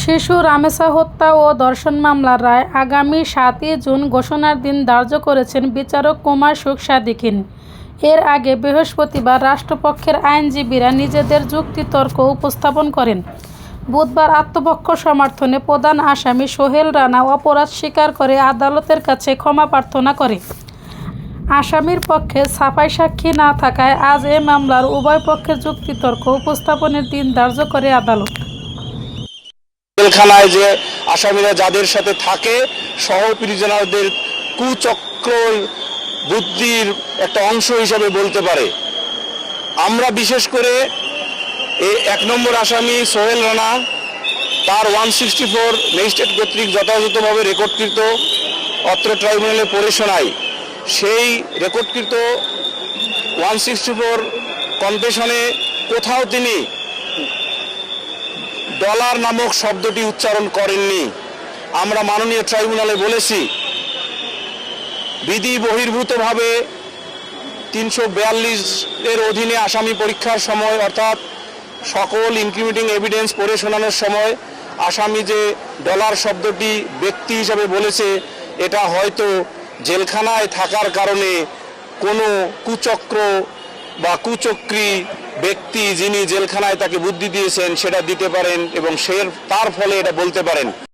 শিশু রামেসা হত্যা ও ধর্ষণ মামলার রায় আগামী ৭ই জুন ঘোষণার দিন ধার্য করেছেন বিচারক কুমার সুখ সাদিকিন। এর আগে বৃহস্পতিবার রাষ্ট্রপক্ষের আইনজীবীরা নিজেদের যুক্তিতর্ক উপস্থাপন করেন। বুধবার আত্মপক্ষ সমর্থনে প্রধান আসামি সোহেল রানা অপরাধ স্বীকার করে আদালতের কাছে ক্ষমা প্রার্থনা করে। আসামির পক্ষে ছাপাই সাক্ষী না থাকায় আজ এ মামলার উভয় পক্ষের যুক্তিতর্ক উপস্থাপনের দিন ধার্য করে আদালত। জেলখানায় যে আসামিরা যাদের সাথে থাকে সহ প্রিজনারদের কুচক্র বুদ্ধির একটা অংশ হিসাবে বলতে পারে। আমরা বিশেষ করে এই ১ নম্বর আসামি সোহেল রানা তার 164 ম্যাজিস্ট্রেট কর্তৃক যথাযথভাবে রেকর্ডকৃত অত্র ট্রাইব্যুনালে পড়ে শোনায়। সেই রেকর্ডকৃত 164 কনফেশনে কোথাও তিনি ডলার নামক শব্দটি উচ্চারণ করেননি। আমরা মাননীয় ট্রাইব্যুনালে বলেছি, বিধি বহির্ভূতভাবে ৩৪২ এর অধীনে আসামি পরীক্ষার সময় অর্থাৎ সকল ইনক্রিমিনেটিং এভিডেন্স পড়ে শোনানোর সময় আসামি যে ডলার শব্দটি ব্যক্তি হিসাবে বলেছে, এটা হয়তো জেলখানায় থাকার কারণে কোনো কুচক্র বা কুচক্রী ব্যক্তি যিনি জেলখানায় তাকে বুদ্ধি দিয়েছেন সেটা দিতে পারেন এবং তার ফলে এটা বলতে পারেন।